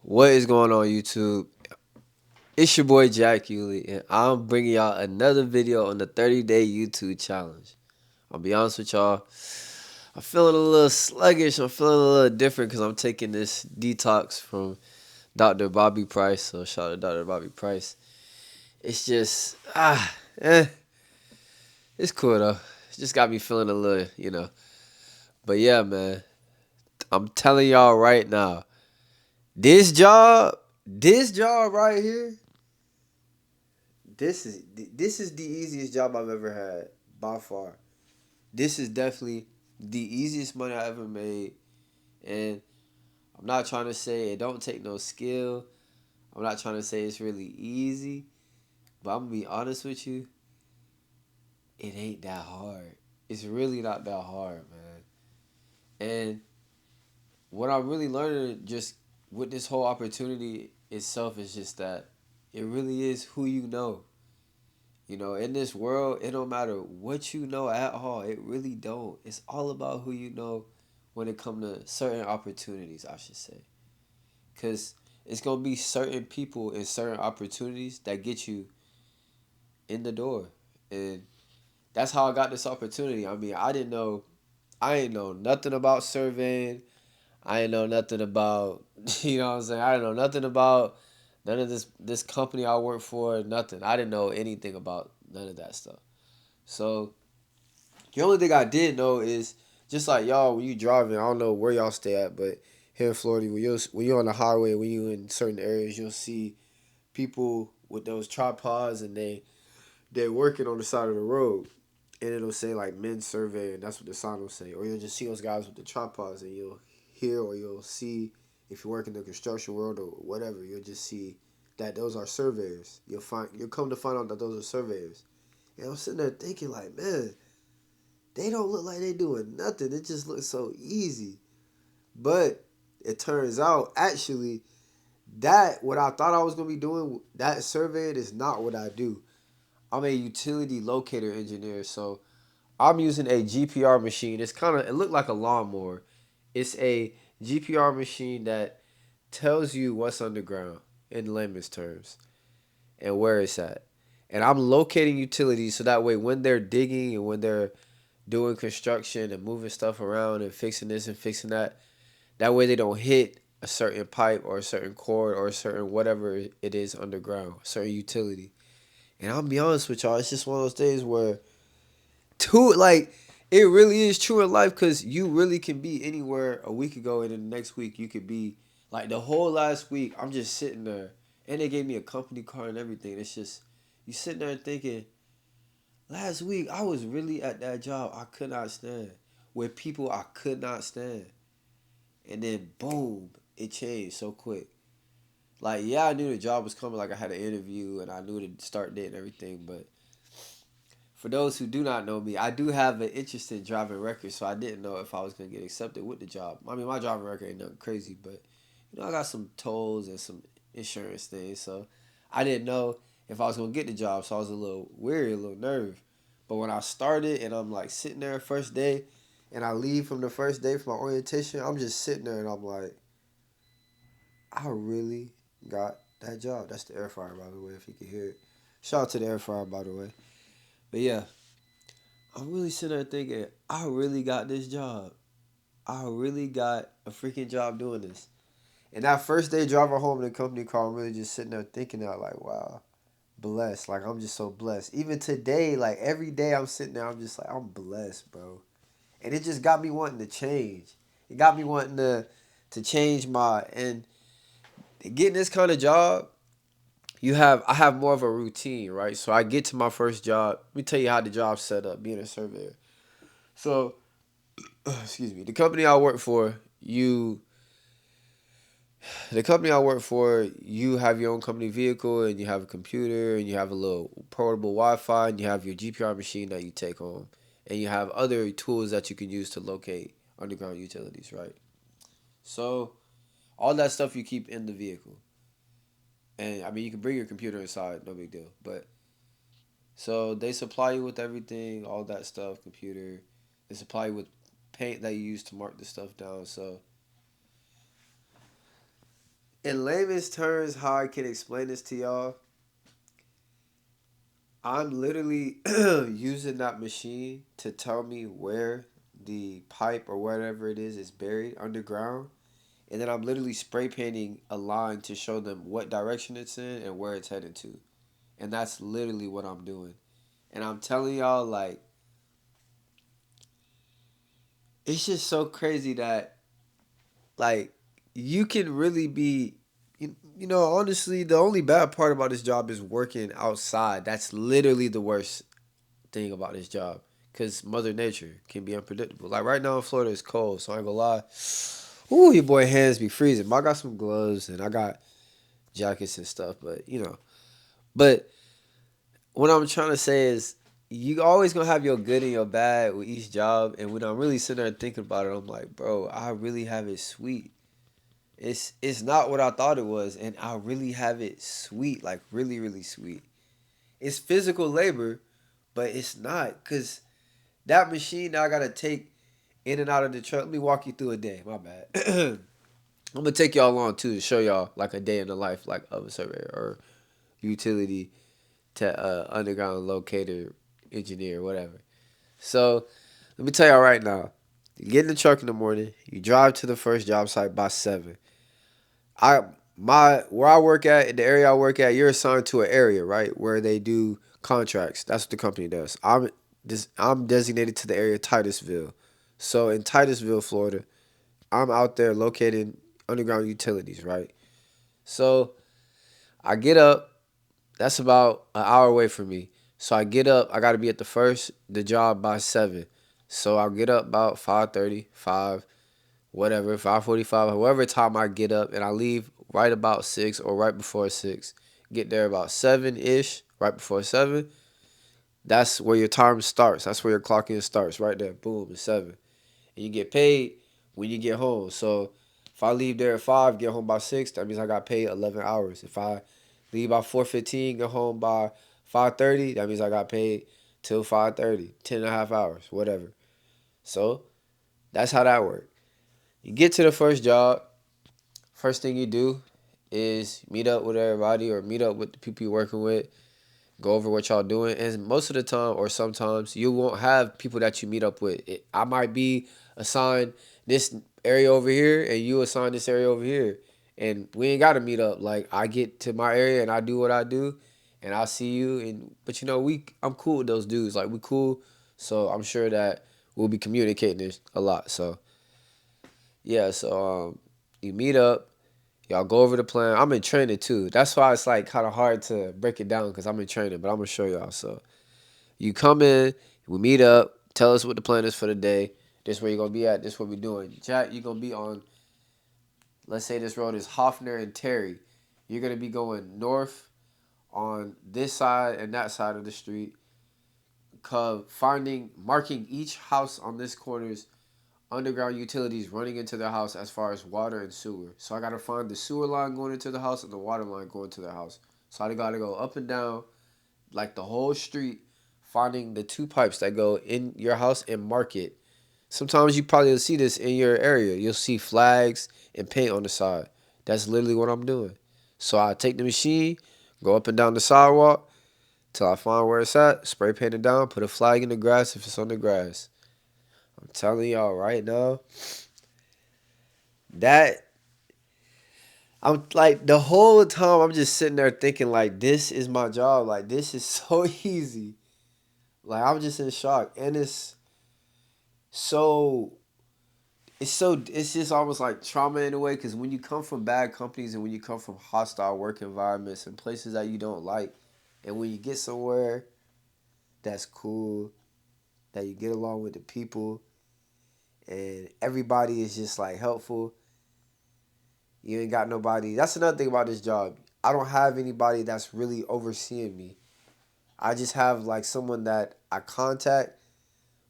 What is going on, YouTube? It's your boy Jack Hewley, and I'm bringing y'all another video on the 30-day YouTube challenge. I'll be honest with y'all, I'm feeling a little sluggish. I'm feeling a little different because I'm taking this detox from Dr. Bobby Price. So shout out to Dr. Bobby Price. It's just it's cool though. It just got me feeling a little. But yeah, man, I'm telling y'all right now, this job right here. This is the easiest job I've ever had by far. This is definitely the easiest money I ever made, and I'm not trying to say it don't take no skill. I'm not trying to say it's really easy, but I'm gonna be honest with you, it ain't that hard. It's really not that hard, man. And what I'm really learning just with this whole opportunity itself is just that it really is who you know. In this world, it don't matter what you know at all. It really don't. It's all about who you know when it comes to certain opportunities, I should say. Because it's going to be certain people and certain opportunities that get you in the door. And that's how I got this opportunity. I mean, I ain't know nothing about surveying. I ain't know nothing about, you know what I'm saying? I didn't know nothing about none of this company I work for, nothing. I didn't know anything about none of that stuff. So the only thing I did know is just like y'all when you driving, I don't know where y'all stay at, but here in Florida, when you're on the highway, when you in certain areas, you'll see people with those tripods and they're working on the side of the road, and it'll say like men survey, and that's what the sign will say. Or you'll just see those guys with the tripods, and you'll hear or you'll see if you work in the construction world or whatever, you'll just see that those are surveyors. You'll come to find out that those are surveyors. And I'm sitting there thinking like, man, they don't look like they doing nothing. It just looks so easy. But it turns out actually that what I thought I was gonna be doing, that surveying is not what I do. I'm a utility locator engineer, so I'm using a GPR machine. It looked like a lawnmower. It's a GPR machine that tells you what's underground in layman's terms and where it's at. And I'm locating utilities so that way when they're digging and when they're doing construction and moving stuff around and fixing this and fixing that. That way they don't hit a certain pipe or a certain cord or a certain whatever it is underground, a certain utility. And I'll be honest with y'all, it's just one of those days where it really is true in life because you really can be anywhere a week ago and then the next week you could be like the whole last week I'm just sitting there and they gave me a company car and everything. It's just you sitting there thinking, last week, I was really at that job I could not stand with people I could not stand. And then, boom, it changed so quick. Like, yeah, I knew the job was coming. Like, I had an interview and I knew the start date and everything. But for those who do not know me, I do have an interesting driving record. So I didn't know if I was going to get accepted with the job. I mean, my driving record ain't nothing crazy. But, I got some tolls and some insurance things. So I didn't know if I was going to get the job. So I was a little weary, a little nervous. But when I started and I'm like sitting there first day and I leave from the first day for my orientation, I'm just sitting there and I'm like, I really got that job. That's the air fryer, by the way, if you can hear it. Shout out to the air fryer, by the way. But yeah, I'm really sitting there thinking, I really got this job. I really got a freaking job doing this. And that first day driving home in the company car, I'm really just sitting there thinking out like, wow, blessed. Like I'm just so blessed. Even today, like every day I'm sitting there, I'm just like, I'm blessed, bro. And it just got me wanting to change. It got me wanting to change my and getting this kind of job. I have more of a routine, right? So I get to my first job. Let me tell you how the job's set up, being a surveyor. So, excuse me, the company I work for, you have your own company vehicle and you have a computer and you have a little portable Wi-Fi and you have your GPR machine that you take home and you have other tools that you can use to locate underground utilities, right? So all that stuff you keep in the vehicle. And I mean, you can bring your computer inside, no big deal. But so they supply you with everything, all that stuff, computer. They supply you with paint that you use to mark the stuff down. So In layman's terms, how I can explain this to y'all, I'm literally using that machine to tell me where the pipe or whatever it is buried underground. And then I'm literally spray painting a line to show them what direction it's in and where it's headed to. And that's literally what I'm doing. And I'm telling y'all, like, it's just so crazy that, like, you can really be, honestly, the only bad part about this job is working outside. That's literally the worst thing about this job. Because Mother Nature can be unpredictable. Like, right now in Florida, it's cold, so I ain't gonna lie. Ooh, your boy hands be freezing. But I got some gloves and I got jackets and stuff, but what I'm trying to say is you always gonna have your good and your bad with each job. And when I'm really sitting there thinking about it, I'm like, bro, I really have it sweet. It's not what I thought it was, and I really have it sweet, like really, really sweet. It's physical labor, but it's not because that machine that I gotta take in and out of the truck. Let me walk you through a day. My bad. I'm gonna take y'all along too to show y'all like a day in the life like of a surveyor or utility to underground locator engineer, whatever. So let me tell y'all right now. You get in the truck in the morning. You drive to the first job site by 7. I my where I work at, in the area I work at, you're assigned to an area, right, where they do contracts. That's what the company does. I'm designated to the area Titusville. So in Titusville, Florida, I'm out there locating underground utilities, right? So I get up. That's about an hour away from me. So I get up. I got to be at the job by 7. So I'll get up about 5:30, 5, whatever, 5:45, however time I get up, and I leave right about 6 or right before 6. Get there about 7 ish, right before 7. That's where your time starts. That's where your clocking starts, right there. Boom, it's 7. And you get paid when you get home. So if I leave there at 5, get home by 6, that means I got paid 11 hours. If I leave by 4:15, get home by 5:30, that means I got paid till 5:30, 10 and a half hours, whatever. So that's how that works. You get to the first job, first thing you do is meet up with everybody or meet up with the people you're working with, go over what y'all doing. And most of the time, or sometimes, you won't have people that you meet up with. I might be assigned this area over here, and you assign this area over here, and we ain't got to meet up. Like I get to my area and I do what I do, and I'll see you. And but I'm cool with those dudes. Like we cool, so I'm sure that we'll be communicating this a lot. So yeah, so you meet up. Y'all go over the plan. I'm in training too. That's why it's like kind of hard to break it down because I'm in training, but I'm gonna show y'all. So you come in, we meet up, tell us what the plan is for the day. This where you're gonna be at. This what we doing. Chat, you're gonna be on. Let's say this road is Hoffner and Terry. You're gonna be going north on this side and that side of the street. Marking each house on this corner's underground utilities running into their house as far as water and sewer. So I gotta find the sewer line going into the house and the water line going to their house. So I gotta go up and down like the whole street, finding the two pipes that go in your house and mark it. Sometimes you probably will see this in your area. You'll see flags and paint on the side. That's literally what I'm doing. So I take the machine, go up and down the sidewalk till I find where it's at, spray paint it down, put a flag in the grass if it's on the grass. I'm telling y'all right now, that I'm like the whole time I'm just sitting there thinking like this is my job. Like this is so easy. Like I'm just in shock. And so it's just almost like trauma in a way because when you come from bad companies and when you come from hostile work environments and places that you don't like, and when you get somewhere that's cool, that you get along with the people and everybody is just like helpful. You ain't got nobody. That's another thing about this job. I don't have anybody that's really overseeing me. I just have like someone that I contact,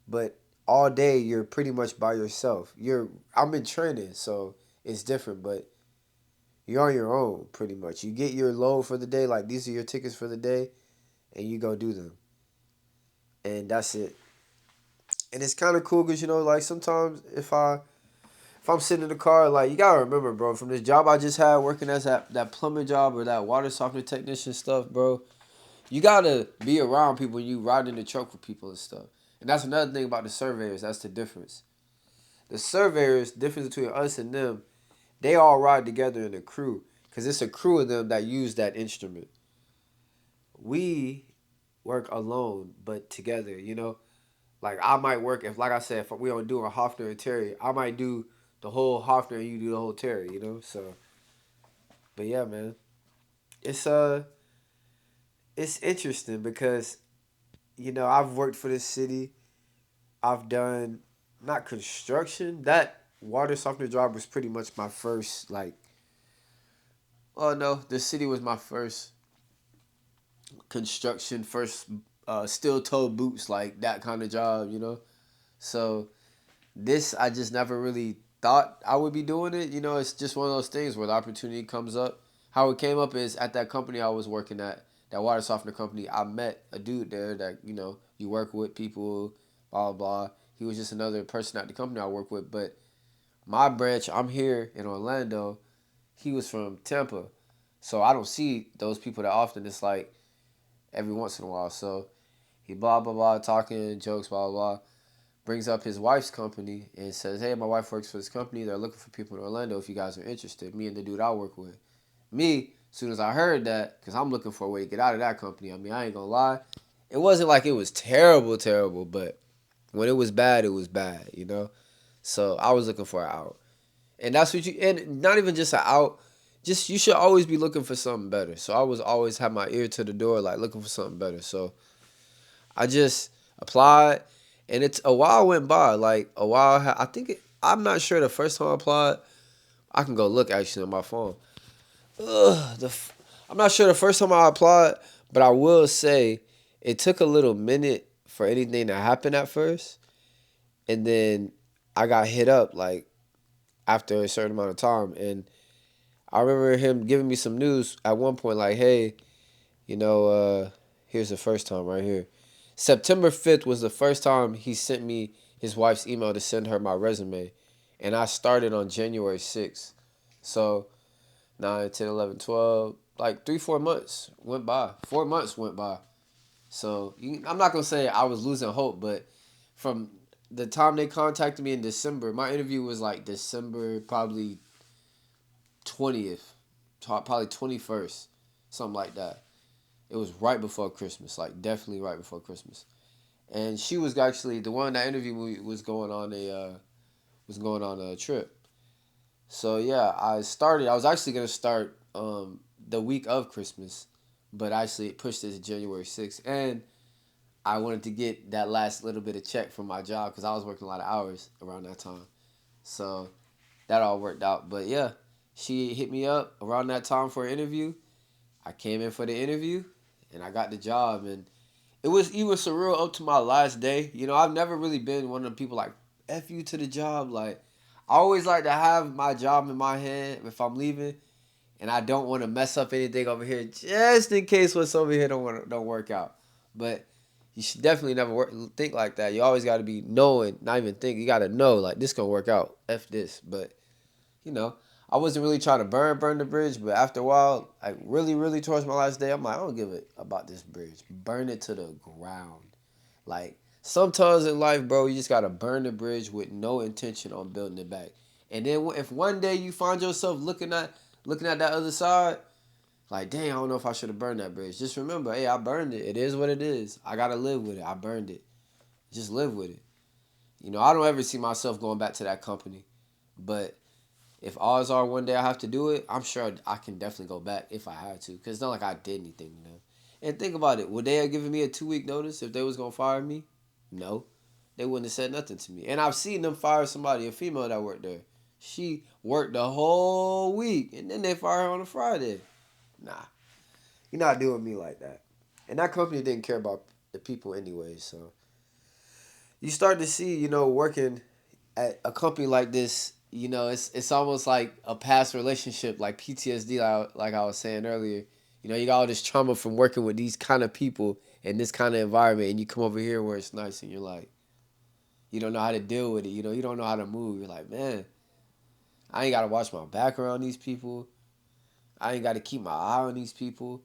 but all day you're pretty much by yourself. I'm in training, so it's different, but you're on your own pretty much. You get your load for the day, like these are your tickets for the day, and you go do them. And that's it. And it's kind of cool because like sometimes if if I'm sitting in the car, like, you gotta remember, bro, from this job I just had working as that plumbing job or that water softener technician stuff, bro, you gotta be around people when you ride in the truck with people and stuff. And that's another thing about the surveyors. That's the difference. The surveyors, difference between us and them, they all ride together in a crew. Because it's a crew of them that use that instrument. We work alone, but together, you know? Like, I might work, if, like I said, if we don't do a Hoffner and Terry, I might do the whole Hoffner and you do the whole Terry, you know? So, but yeah, man. It's, it's interesting because, you know, I've worked for this city. I've done, not construction. That water softener job was pretty much my first, like, oh no, the city was my first construction, first steel toe boots, like that kind of job, you know? So this, I just never really thought I would be doing it. You know, it's just one of those things where the opportunity comes up. How it came up is at that company I was working at, that water softener company, I met a dude there that, you know, you work with people, blah, blah, blah. He was just another person at the company I work with. But my branch, I'm here in Orlando. He was from Tampa. So I don't see those people that often. It's like every once in a while. So he blah, blah, blah, talking, jokes, blah, blah, blah. Brings up his wife's company and says, hey, my wife works for this company. They're looking for people in Orlando if you guys are interested. Me and the dude I work with. Me, as soon as I heard that, because I'm looking for a way to get out of that company. I mean, I ain't going to lie. It wasn't like it was terrible, terrible, but when it was bad, you know? So I was looking for an out. And that's what you, and not even just an out, just you should always be looking for something better. So I was always have my ear to the door, like looking for something better. So I just applied, and it's a while went by. Like a while, I think I'm not sure the first time I applied. I can go look actually on my phone. I'm not sure the first time I applied, but I will say it took a little minute for anything to happen at first, and then I got hit up like after a certain amount of time, and I remember him giving me some news at one point, like, hey, you know, here's the first time right here. September 5th was the first time he sent me his wife's email to send her my resume. And I started on January 6th. So 9, 10, 11, 12, like 3, 4 months went by. 4 months went by. So I'm not going to say I was losing hope, but from the time they contacted me in December, my interview was like December probably 20th, probably 21st, something like that. It was right before Christmas, like definitely right before Christmas. And she was actually the one that interviewed me was going on a trip. So yeah, I started. I was actually gonna start the week of Christmas, but actually it pushed it to January 6th, and I wanted to get that last little bit of check from my job because I was working a lot of hours around that time. So that all worked out. But yeah, she hit me up around that time for an interview. I came in for the interview, and I got the job, and it was even surreal up to my last day. You know, I've never really been one of the people like F you to the job. Like I always like to have my job in my hand if I'm leaving, and I don't want to mess up anything over here just in case what's over here don't work out. But you should definitely never think like that. You always got to be knowing, not even think. You got to know like this gonna work out. F this, but you know, I wasn't really trying to burn the bridge, but after a while, like really towards my last day, I'm like, I don't give it about this bridge. Burn it to the ground. Like sometimes in life, bro, you just gotta burn the bridge with no intention on building it back. And then if one day you find yourself looking at that other side, like, dang, I don't know if I should have burned that bridge. Just remember, hey, I burned it. It is what it is. I gotta live with it. I burned it. Just live with it. You know, I don't ever see myself going back to that company, but if odds are one day I have to do it, I'm sure I can definitely go back if I had to. Because it's not like I did anything to them. And think about it. Would they have given me a 2-week notice if they was going to fire me? No. They wouldn't have said nothing to me. And I've seen them fire somebody, a female that worked there. She worked the whole week. And then they fire her on a Friday. Nah. You're not doing me like that. And that company didn't care about the people anyway. So you start to see, you know, working at a company like this, you know, it's almost like a past relationship, like PTSD, like I was saying earlier. You know, you got all this trauma from working with these kind of people in this kind of environment, and you come over here where it's nice, and you're like, you don't know how to deal with it. You know, you don't know how to move. You're like, man, I ain't gotta watch my back around these people. I ain't gotta keep my eye on these people.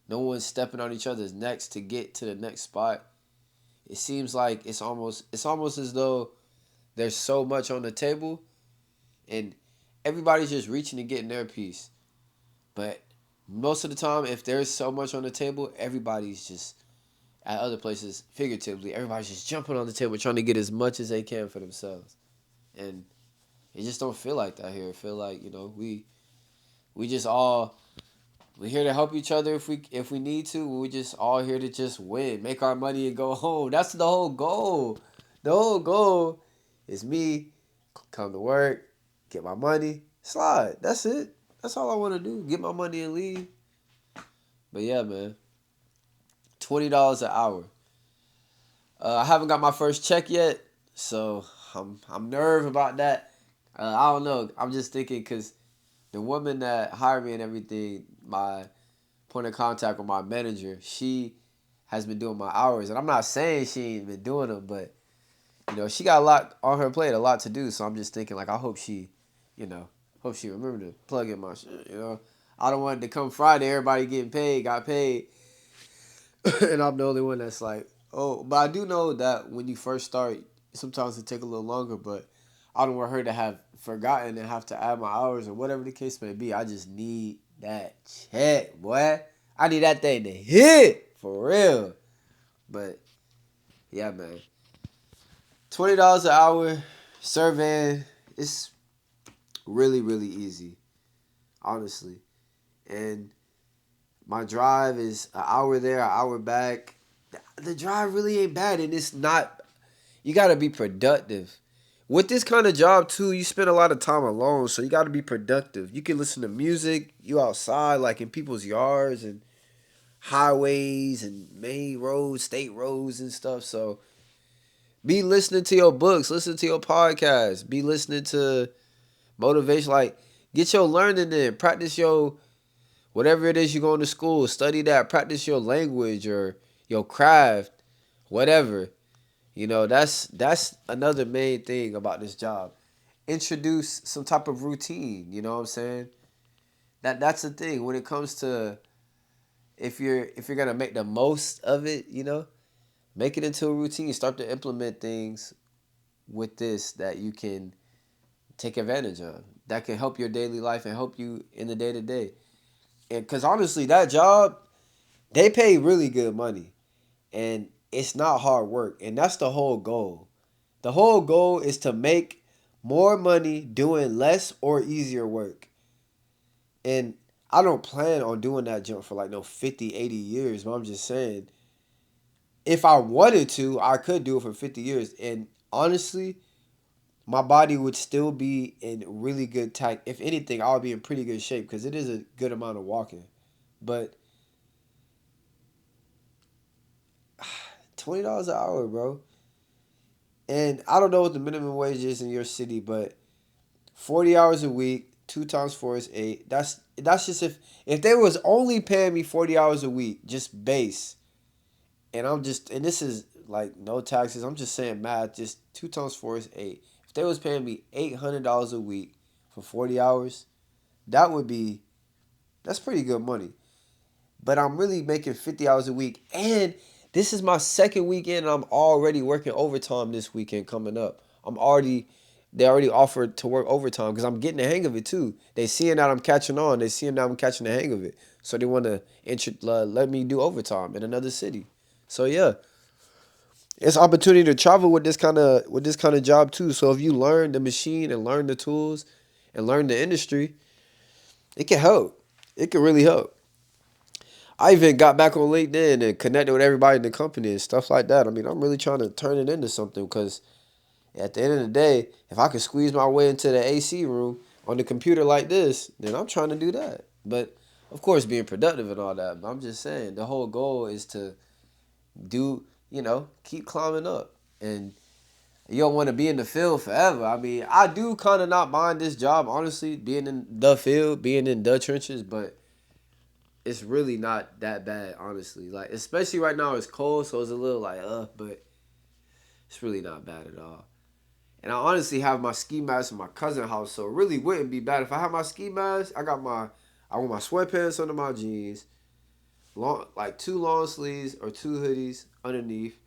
No one's stepping on each other's necks to get to the next spot. It seems like it's almost as though there's so much on the table and everybody's just reaching and getting their piece. But most of the time, if there's so much on the table, everybody's just at other places, figuratively, everybody's just jumping on the table trying to get as much as they can for themselves. And it just don't feel like that here. It feel like, we just all we here to help each other if we need to. We just all here to just win, make our money and go home. That's the whole goal. The whole goal is me come to work, get my money, slide. That's it. That's all I want to do. Get my money and leave. But yeah, man, $20 an hour. I haven't got my first check yet, so I'm nervous about that. I don't know. I'm just thinking because the woman that hired me and everything, my point of contact with my manager, she has been doing my hours, and I'm not saying she ain't been doing them, but she got a lot on her plate, a lot to do. So I'm just thinking like I hope she, you know, hope she remember to plug in my shit. I don't want it to come Friday, everybody getting paid, got paid, and I'm the only one that's like, oh. But I do know that when you first start, sometimes it take a little longer. But I don't want her to have forgotten and have to add my hours or whatever the case may be. I just need that check, boy. I need that thing to hit for real. But yeah, man, $20 an hour surveying. It's really really easy, honestly, and my drive is an hour there, an hour back. The drive really ain't bad, and it's not. You gotta be productive. With this kind of job too, you spend a lot of time alone, so you gotta be productive. You can listen to music, you outside, like in people's yards and highways and main roads, state roads and stuff. So be listening to your books, listen to your podcast, be listening to motivation. Like get your learning in, practice your whatever it is you're going to school, study that, practice your language or your craft, whatever. That's another main thing about this job. Introduce some type of routine, you know what I'm saying? That's the thing when it comes to if you're gonna make the most of it, make it into a routine. Start to implement things with this that you can take advantage of. That can help your daily life and help you in the day to day. And because honestly, that job, they pay really good money. And it's not hard work. And that's the whole goal. The whole goal is to make more money doing less or easier work. And I don't plan on doing that jump for like no 50, 80 years. But I'm just saying, if I wanted to, I could do it for 50 years. And honestly, my body would still be in really good type. If anything, I would be in pretty good shape because it is a good amount of walking. But $20 an hour, bro. And I don't know what the minimum wage is in your city, but 40 hours a week, 2 times 4 is 8. That's just if they was only paying me 40 hours a week, just base, and this is like no taxes. I'm just saying math. Just 2 times 4 is 8. If they was paying me $800 a week for 40 hours, that would be that's pretty good money. But I'm really making 50 hours a week. And this is my second weekend, and I'm already working overtime this weekend coming up. They already offered to work overtime because I'm getting the hang of it too. They seeing that I'm catching on. They seeing that I'm catching the hang of it. So they want to let me do overtime in another city. So yeah, it's opportunity to travel with this kind of job too. So if you learn the machine and learn the tools and learn the industry, it can help. It can really help. I even got back on LinkedIn and connected with everybody in the company and stuff like that. I mean, I'm really trying to turn it into something because at the end of the day, if I could squeeze my way into the AC room on the computer like this, then I'm trying to do that. But of course, being productive and all that. But I'm just saying, the whole goal is to keep climbing up. And you don't want to be in the field forever. I mean, I do kind of not mind this job, honestly, being in the field, being in the trenches, but it's really not that bad, honestly. Like, especially right now, it's cold, so it's a little like, but it's really not bad at all. And I honestly have my ski mask in my cousin's house, so it really wouldn't be bad. If I have my ski mask, I want my sweatpants under my jeans, long like two long sleeves or two hoodies underneath,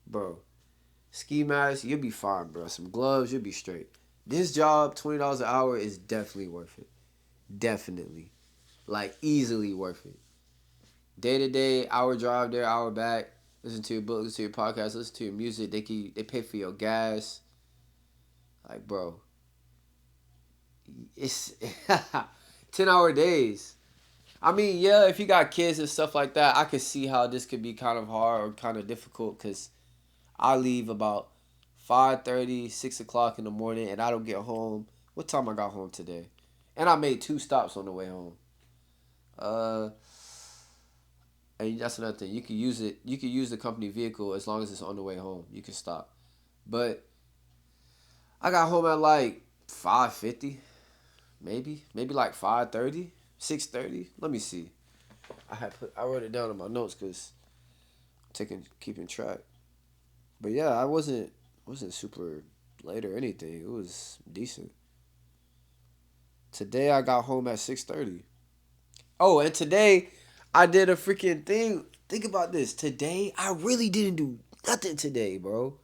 bro. Ski mask, you'll be fine, bro. Some gloves, you'll be straight. This job, $20 an hour, is definitely worth it. Definitely, like easily worth it. Day to day, hour drive there, hour back. Listen to your book, listen to your podcast, listen to your music. They pay for your gas. Like, bro, it's 10-hour days. I mean, yeah, if you got kids and stuff like that, I could see how this could be kind of hard or kind of difficult because I leave about 5:30, 6 o'clock in the morning, and I don't get home. What time I got home today? And I made 2 stops on the way home. Uh, and that's another thing. You can use it. You can use the company vehicle as long as it's on the way home. You can stop. But I got home at like 5:50, maybe like 5:30, 6:30. Let me see. I wrote it down in my notes because keeping track. But yeah, I wasn't super late or anything. It was decent. Today I got home at 6:30. Oh, and today I did a freaking thing. Think about this. Today I really didn't do nothing today, bro.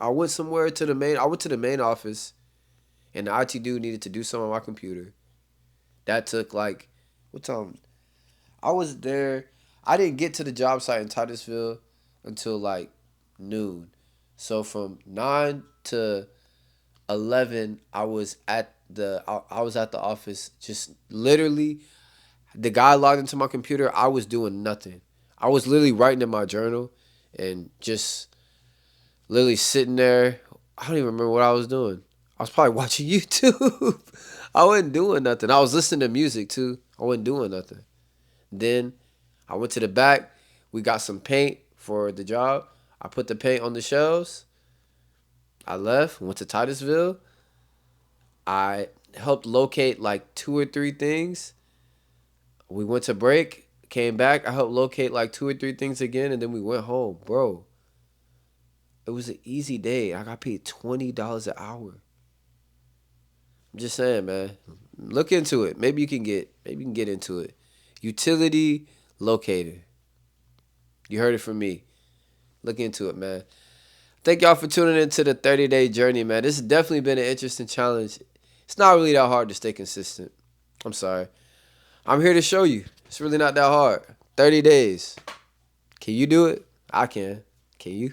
I went to the main office, and the IT dude needed to do something on my computer. That took like what time? I was there. I didn't get to the job site in Titusville until like noon. So from 9 to 11, I was at the office. Just literally, the guy logged into my computer. I was doing nothing. I was literally writing in my journal and just literally sitting there. I don't even remember what I was doing. I was probably watching YouTube. I wasn't doing nothing. I was listening to music too. I wasn't doing nothing. Then I went to the back. We got some paint for the job. I put the paint on the shelves. I left, went to Titusville. I helped locate like two or three things. We went to break, came back. I helped locate like two or three things again, and then we went home. Bro, it was an easy day. I got paid $20 an hour. I'm just saying, man. Look into it. Maybe you can get into it. Utility locator. You heard it from me. Look into it, man. Thank y'all for tuning into the 30-day journey, man. This has definitely been an interesting challenge. It's not really that hard to stay consistent. I'm sorry. I'm here to show you. It's really not that hard. 30 days. Can you do it? I can. Can you?